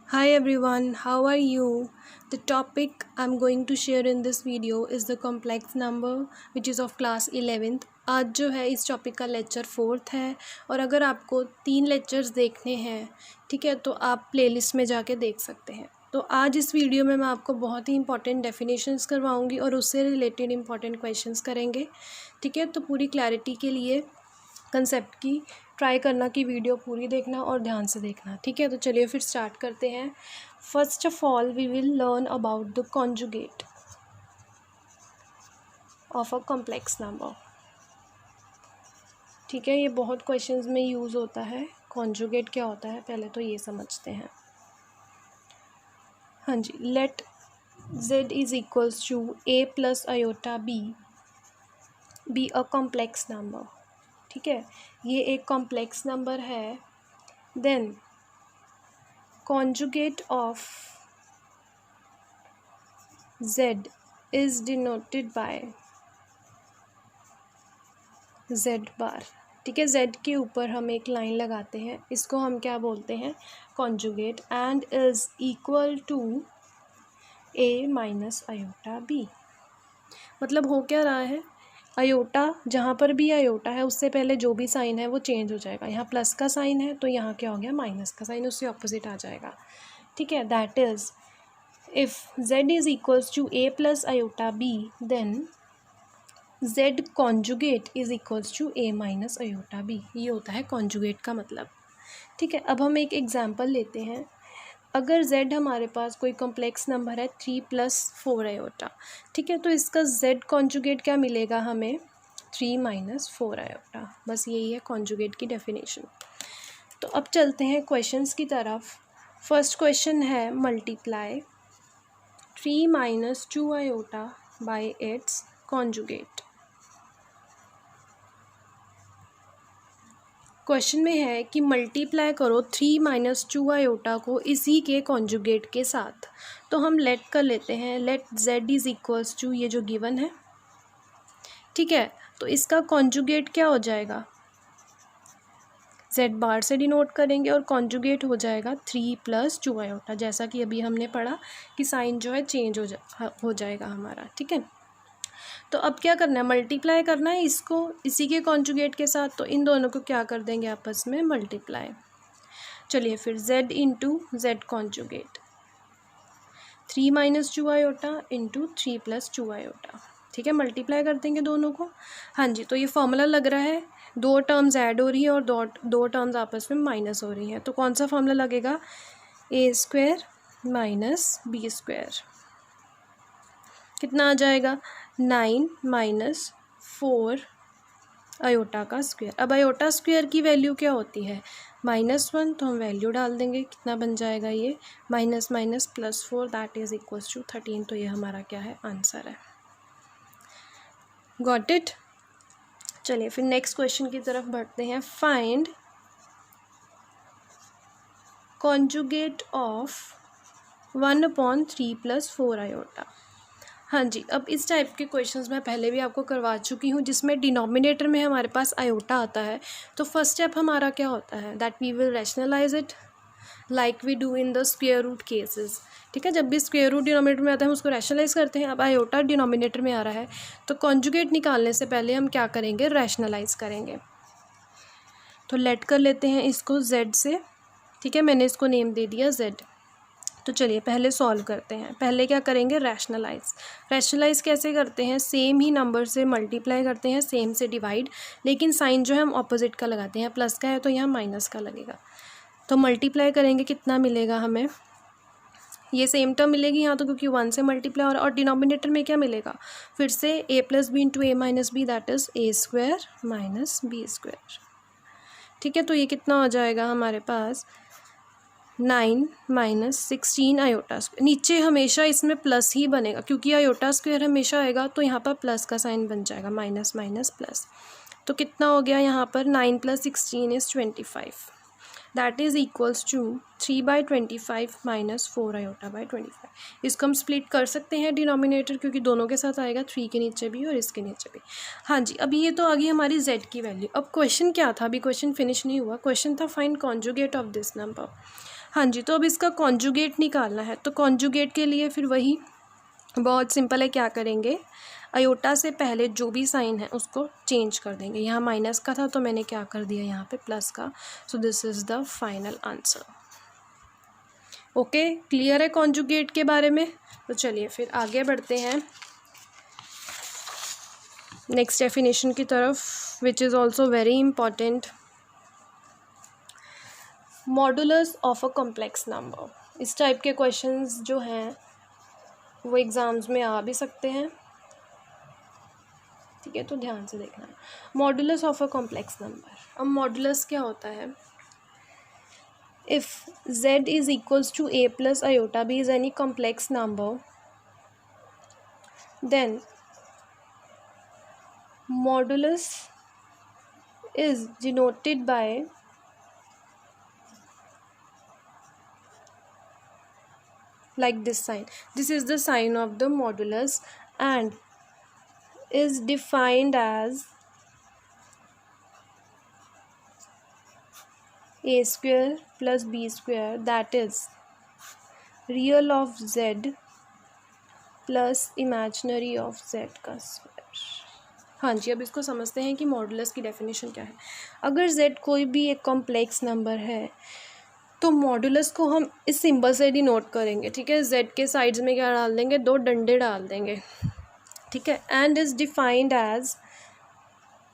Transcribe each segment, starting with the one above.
Hi everyone, how are you? The topic I'm going to share in this video is the complex number which is of class 11th. आज जो है इस topic का lecture 4th है और अगर आपको 3 लेक्चर्स देखने हैं ठीक है तो आप प्लेलिस्ट में जाके देख सकते हैं। तो आज इस वीडियो में मैं आपको बहुत ही इंपॉर्टेंट डेफिनेशंस करवाऊंगी और उससे रिलेटेड इंपॉर्टेंट क्वेश्चंस करेंगे ठीक है। तो पूरी क्लैरिटी के लिए कंसेप्ट की ट्राई करना कि वीडियो पूरी देखना और ध्यान से देखना ठीक है। तो चलिए फिर स्टार्ट करते हैं। First of all we will learn about the conjugate of a complex number ठीक है। ये बहुत क्वेश्चंस में यूज़ होता है। कॉन्जुगेट क्या होता है पहले तो ये समझते हैं। हाँ जी, let z is equals to a plus iota B a complex number ठीक है। ये एक कॉम्प्लेक्स नंबर है। Then conjugate of z is denoted by z bar ठीक है। z के ऊपर हम एक लाइन लगाते हैं, इसको हम क्या बोलते हैं conjugate and is equal to a minus iota b। मतलब हो क्या रहा है, आयोटा जहाँ पर भी आयोटा है उससे पहले जो भी साइन है वो चेंज हो जाएगा। यहाँ प्लस का साइन है तो यहाँ क्या हो गया माइनस का साइन, उससे ऑपोजिट आ जाएगा ठीक है। That is if z is equals to a plus iota b then z conjugate is equals to a minus iota b। ये होता है कॉन्जुगेट का मतलब ठीक है। अब हम एक एग्जाम्पल लेते हैं। अगर z हमारे पास कोई कॉम्प्लेक्स नंबर है 3 + 4 आयोटा ठीक है, तो इसका z कॉन्जुगेट क्या मिलेगा हमें 3 - 4 आयोटा। बस यही है कॉन्जुगेट की डेफिनेशन। तो अब चलते हैं क्वेश्चंस की तरफ। फर्स्ट क्वेश्चन है multiply 3 - 2 iota bye it's conjugate. Question में है कि मल्टीप्लाई करो 3 - 2 आयोटा को इसी के कॉन्जुगेट के साथ। तो हम लेट कर लेते हैं, let z is equals to ये जो गिवन है ठीक है। तो इसका कॉन्जुगेट क्या हो जाएगा, z बार से डिनोट करेंगे और कॉन्जुगेट हो जाएगा 3 + 2 आयोटा, जैसा कि अभी हमने पढ़ा कि साइन जो है चेंज हो जाएगा हमारा ठीक है। तो अब क्या करना है, मल्टीप्लाई करना है इसको इसी के कॉन्जुगेट के साथ। तो इन दोनों को क्या कर देंगे आपस में मल्टीप्लाई। चलिए फिर z into Z conjugate 3 - 2 iota into 3 + 2 iota ठीक है। मल्टीप्लाई कर देंगे दोनों को। हाँ जी, तो ये फॉर्मूला लग रहा है, दो टर्म्स ऐड हो रही है और दो टर्म्स आपस में माइनस हो रही हैं। तो कौन सा फॉर्मूला लगेगा, a² - b²। कितना आ जाएगा 9 - 4 आयोटा का स्क्वायर। अब आयोटा स्क्वायर की वैल्यू क्या होती है -1, तो हम वैल्यू डाल देंगे। कितना बन जाएगा ये minus +4 that is equals to 13। तो ये हमारा क्या है आंसर है। Got it. चलिए फिर नेक्स्ट क्वेश्चन की तरफ बढ़ते हैं। Find conjugate of 1/3 + 4 iota. हाँ जी, अब इस टाइप के क्वेश्चंस मैं पहले भी आपको करवा चुकी हूँ जिसमें डिनोमिनेटर में हमारे पास आयोटा आता है। तो फर्स्ट स्टेप हमारा क्या होता है, that we will rationalize it like we do in the square root cases ठीक है। जब भी स्क्वायर रूट डिनोमिनेटर में आता है हम उसको रैशनलाइज करते हैं। अब आयोटा डिनोमिनेटर में आ रहा है तो कॉन्जुगेट निकालने से पहले हम क्या करेंगे, रैशनलाइज करेंगे। तो लेट कर लेते हैं इसको z से ठीक है, मैंने इसको नेम दे दिया z। तो चलिए पहले सॉल्व करते हैं। पहले क्या करेंगे, रैशनलाइज कैसे करते हैं, सेम ही नंबर से मल्टीप्लाई करते हैं, सेम से डिवाइड, लेकिन साइन जो है हम ऑपोजिट का लगाते हैं। प्लस का है तो यहाँ माइनस का लगेगा। तो मल्टीप्लाई करेंगे, कितना मिलेगा हमें, ये सेम टर्म मिलेगी यहाँ तो क्योंकि 1 से मल्टीप्लाई और डिनोमिनेटर में क्या मिलेगा फिर से a + b into a - b that is a² - b² ठीक है। तो ये कितना हो जाएगा हमारे पास 9 - 16 आयोटा स्क्वायर। नीचे हमेशा इसमें प्लस ही बनेगा क्योंकि आयोटा स्क्वायर हमेशा आएगा तो यहाँ पर प्लस का साइन बन जाएगा, माइनस प्लस। तो कितना हो गया यहाँ पर 9 + 16 is 25 that is equals to 3/25 - 4 iota by 25। इसको हम स्प्लिट कर सकते हैं डिनोमिनेटर क्योंकि दोनों के साथ आएगा, 3 के नीचे भी और इसके नीचे भी। हाँ जी, अभी ये तो आ गई हमारी z की वैल्यू। अब क्वेश्चन क्या था, अभी क्वेश्चन फिनिश नहीं हुआ। क्वेश्चन था find conjugate of this number. हाँ जी, तो अब इसका कॉन्जुगेट निकालना है। तो कॉन्जुगेट के लिए फिर वही बहुत सिंपल है, क्या करेंगे, अयोटा से पहले जो भी साइन है उसको चेंज कर देंगे। यहाँ माइनस का था तो मैंने क्या कर दिया यहाँ पे प्लस का। So this is the final answer. Okay, clear है कॉन्जुगेट के बारे में। तो चलिए फिर आगे बढ़ते हैं नेक्स्ट डेफिनेशन की तरफ, which is also very important. Modulus of a complex number. इस टाइप के क्वेश्चंस जो हैं वो एग्ज़ाम्स में आ भी सकते हैं, ठीक है, तो ध्यान से देखना। Modulus of a complex number. अब मॉडुलस क्या होता है? If z is equals to a plus iota b is any complex number, then modulus is denoted by like this sign. This is the sign of the modulus and is defined as a square plus b square, that is real of z plus imaginary of z का square. हाँ जी, अब इसको समझते हैं कि modulus की definition क्या है। अगर z कोई भी एक कॉम्प्लेक्स नंबर है तो मॉडुलस को हम इस सिंबल से डिनोट करेंगे, ठीक है। z के साइड्स में क्या डाल देंगे, 2 डंडे डाल देंगे, ठीक है। And is defined as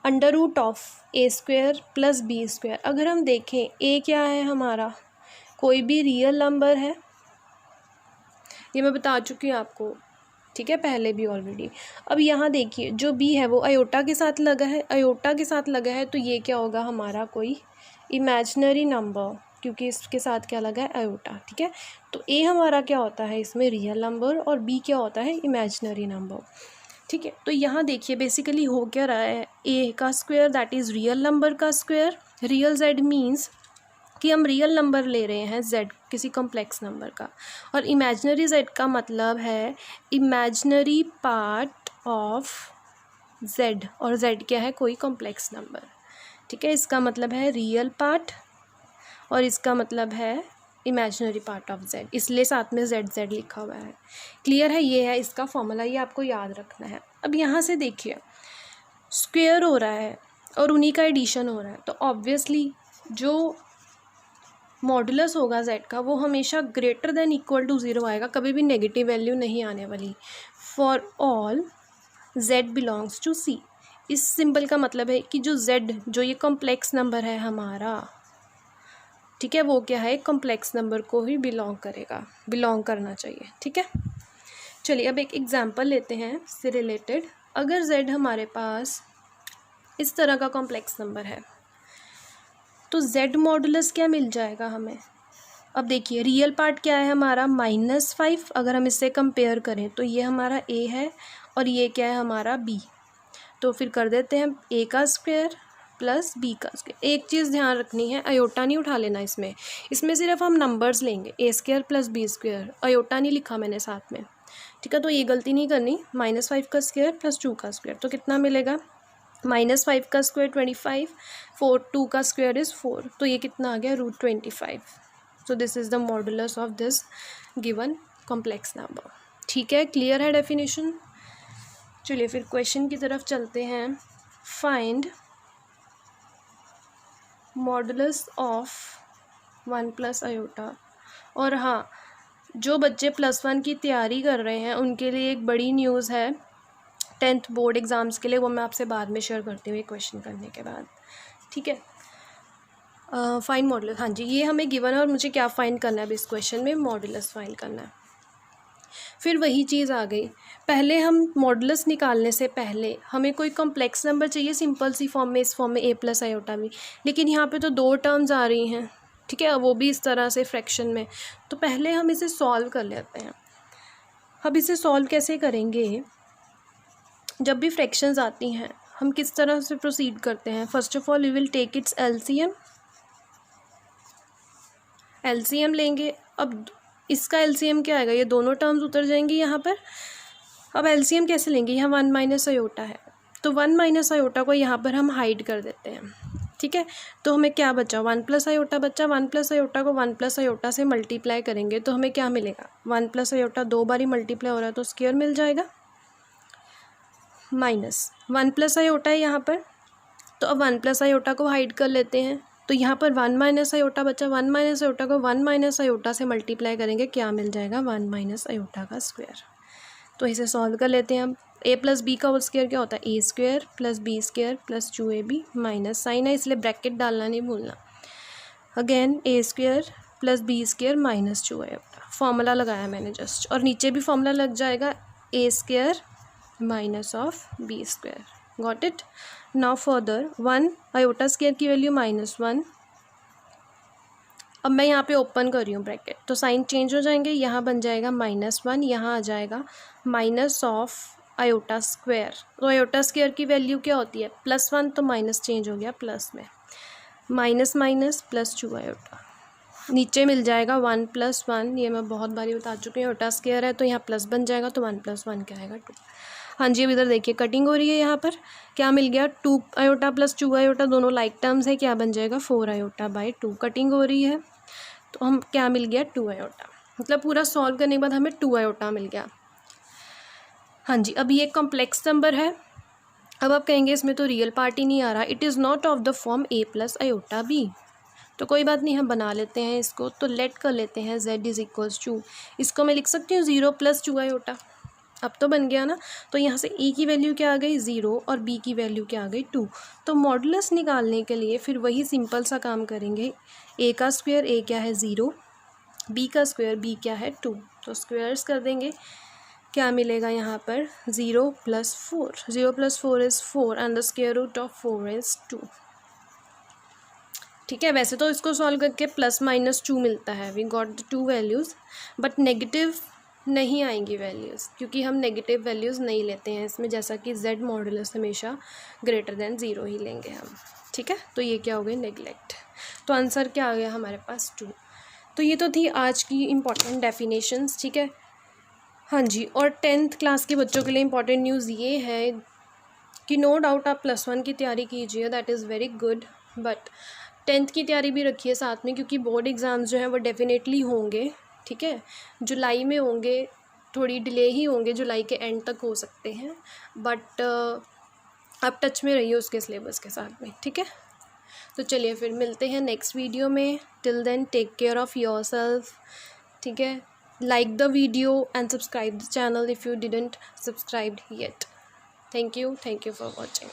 under root of a square plus B square. अगर हम देखें a क्या है हमारा, कोई भी रियल नंबर है, ये मैं बता चुकी हूँ आपको, ठीक है, पहले भी ऑलरेडी। अब यहाँ देखिए जो b है वो अयोटा के साथ लगा है, अयोटा के साथ लगा है तो ये क्या होगा हमारा कोई इमेजिनरी नंबर, क्योंकि इसके साथ क्या लगा है, अयोटा, ठीक है। तो a हमारा क्या होता है इसमें, रियल नंबर, और b क्या होता है, इमेजिनरी नंबर, ठीक है। तो यहाँ देखिए बेसिकली हो क्या रहा है, a का square that is real number का स्क्वायर, रियल z मीन्स कि हम रियल नंबर ले रहे हैं z किसी कॉम्प्लेक्स नंबर का, और इमेजिनरी z का मतलब है इमेजिनरी पार्ट ऑफ z, और z क्या है, कोई कॉम्प्लेक्स नंबर, ठीक है। इसका मतलब है रियल पार्ट और इसका मतलब है इमेजिनरी पार्ट ऑफ z, इसलिए साथ में z लिखा हुआ है। क्लियर है, ये है इसका फॉर्मूला, ये आपको याद रखना है। अब यहाँ से देखिए स्क्वायर हो रहा है और उन्हीं का एडिशन हो रहा है, तो ऑब्वियसली जो मॉडुलस होगा z का वो हमेशा ग्रेटर देन इक्वल टू 0 आएगा, कभी भी नेगेटिव वैल्यू नहीं आने वाली। For all z belongs to c। इस सिंबल का मतलब है कि जो z, जो ये कॉम्प्लेक्स नंबर है हमारा, ठीक है, वो क्या है, कॉम्प्लेक्स नंबर को ही बिलोंग करेगा, बिलोंग करना चाहिए, ठीक है। चलिए अब एक एग्जांपल लेते हैं इससे रिलेटेड। अगर z हमारे पास इस तरह का कॉम्प्लेक्स नंबर है तो z मॉडुलस क्या मिल जाएगा हमें। अब देखिए रियल पार्ट क्या है हमारा, -5। अगर हम इससे कंपेयर करें तो ये हमारा a है और ये क्या है हमारा b। तो फिर कर देते हैं a का स्क्वायर प्लस b का स्क्वायर। एक चीज़ ध्यान रखनी है, अयोटा नहीं उठा लेना इसमें, इसमें सिर्फ हम नंबर्स लेंगे, a square plus b square, iota नहीं लिखा मैंने साथ में, ठीक है। तो ये गलती नहीं करनी, -5 का स्क्वायर प्लस 2 का स्क्वायर, तो कितना मिलेगा, -5 का स्क्वायर 25, 2 का स्क्वायर इज़ 4, तो ये कितना आ गया, √25। So this is the modulus of this given complex number, ठीक है। क्लियर है डेफिनेशन। चलिए फिर क्वेश्चन की तरफ चलते हैं। Find modulus of 1 plus iota. और हाँ, जो बच्चे +1 की तैयारी कर रहे हैं उनके लिए एक बड़ी न्यूज़ है 10th बोर्ड एग्ज़ाम्स के लिए, वो मैं आपसे बाद में शेयर करती हूँ क्वेश्चन करने के बाद, ठीक है। फाइंड मॉडुलस, हाँ जी, ये हमें गिवन है और मुझे क्या फाइंड करना है अब इस क्वेश्चन में, मॉडुलस फाइंड करना है। फिर वही चीज़ आ गई, पहले हम मॉडुलस निकालने से पहले हमें कोई कॉम्प्लेक्स नंबर चाहिए सिंपल सी फॉर्म में, इस फॉर्म में a प्लस आयोटा में, लेकिन यहाँ पे तो 2 टर्म्स आ रही हैं, ठीक है, वो भी इस तरह से फ्रैक्शन में। तो पहले हम इसे सॉल्व कर लेते हैं। अब इसे सॉल्व कैसे करेंगे, जब भी फ्रैक्शंस आती हैं हम किस तरह से प्रोसीड करते हैं। First of all we will take its LCM लेंगे। अब इसका एलसीएम क्या आएगा, ये दोनों टर्म्स उतर जाएंगी यहाँ पर। अब एलसीएम कैसे लेंगे, यहाँ 1 माइनस आयोटा है, तो 1 माइनस आयोटा को यहाँ पर हम हाइड कर देते हैं, ठीक है। तो हमें क्या बचा, 1 प्लस आयोटा बचा। 1 प्लस आयोटा को 1 प्लस आयोटा से मल्टीप्लाई करेंगे तो हमें क्या मिलेगा, 1 प्लस आयोटा 2 बारी मल्टीप्लाई हो रहा है तो स्क्वायर मिल जाएगा, माइनस 1 प्लस आयोटा है यहाँ पर, तो अब 1 प्लस आयोटा को हाइड कर लेते हैं, तो यहाँ पर 1 माइनस आयोटा बचा। 1 माइनस आयोटा को 1 माइनस आयोटा से मल्टीप्लाई करेंगे, क्या मिल जाएगा, 1 माइनस आयोटा का स्क्वायर। तो इसे सॉल्व कर लेते हैं हम। ए प्लस बी का होल स्क्वायर क्या होता है, A square plus B square plus 2ab minus sine है इसलिए ब्रैकेट डालना नहीं भूलना। Again A square plus B square minus 2 iota, formula लगाया मैंने जस्ट, और नीचे भी फॉर्मूला लग जाएगा, A square minus of B square. Got it. Now further 1 iota square की वैल्यू -1। अब मैं यहाँ पे ओपन कर रही हूँ ब्रैकेट, तो साइन चेंज हो जाएंगे, यहाँ बन जाएगा -1, यहाँ आ जाएगा माइनस ऑफ आयोटा स्क्वायर। तो आयोटा स्क्वायर की वैल्यू क्या होती है, +1, तो माइनस चेंज हो गया प्लस में, माइनस माइनस प्लस 2 आयोटा। नीचे मिल जाएगा 1 + 1, ये मैं बहुत बारी बता चुकी हूँ, आयोटा स्क्वायर है तो यहाँ प्लस बन जाएगा, तो 1 + 1 क्या आएगा, 2। हाँ जी, अब इधर देखिए कटिंग हो रही है, यहाँ पर क्या मिल गया, 2 आयोटा प्लस 2 आयोटा दोनों लाइक टर्म्स है, क्या बन जाएगा 4 आयोटा बाई 2। कटिंग हो रही है तो हम क्या मिल गया, 2 आयोटा, मतलब पूरा सॉल्व करने के बाद हमें 2 आयोटा मिल गया। हाँ जी, अब ये कॉम्प्लेक्स नंबर है। अब आप कहेंगे इसमें तो रियल पार्ट ही नहीं आ रहा, it is not of the form a + iota b। तो कोई बात नहीं, हम बना लेते हैं इसको, तो लेट कर लेते हैं z = 2। इसको मैं लिख सकती हूँ 0 + 2 आयोटा। अब तो बन गया ना, तो यहाँ से a की वैल्यू क्या आ गई 0 और b की वैल्यू क्या आ गई 2। तो मॉडुलस निकालने के लिए फिर वही सिंपल सा काम करेंगे, a का स्क्वायर a क्या है 0, b का स्क्वायर b क्या है 2, तो स्क्वायर्स कर देंगे, क्या मिलेगा यहाँ पर 0 + 4, 0 + 4 is 4 and the square root of 4 is 2। ठीक है, वैसे तो इसको सॉल्व करके +-2 मिलता है, we got the 2 values, but negative नहीं आएंगी वैल्यूज़, क्योंकि हम नेगेटिव वैल्यूज़ नहीं लेते हैं इसमें, जैसा कि z मॉडुलस हमेशा > 0 ही लेंगे हम। ठीक है, तो ये क्या हो गई, नेगलेक्ट। तो आंसर क्या आ गया हमारे पास 2। तो ये तो थी आज की इम्पॉर्टेंट डेफिनेशंस। ठीक है, हाँ जी, और 10th क्लास के बच्चों के लिए इम्पॉर्टेंट न्यूज़ ये है कि नो डाउट आप +1 की तैयारी कीजिए, that is very good, but 10th की तैयारी भी रखिए साथ में, क्योंकि बोर्ड एग्ज़ाम्स जो हैं वो डेफिनेटली होंगे। ठीक है, जुलाई में होंगे, थोड़ी डिले ही होंगे, जुलाई के एंड तक हो सकते हैं, बट आप टच में रहिए उसके सिलेबस के साथ में। ठीक है, तो चलिए फिर मिलते हैं नेक्स्ट वीडियो में। Till then take care of yourself. ठीक है, like the video and subscribe the channel if you didn't subscribed yet. Thank you for watching.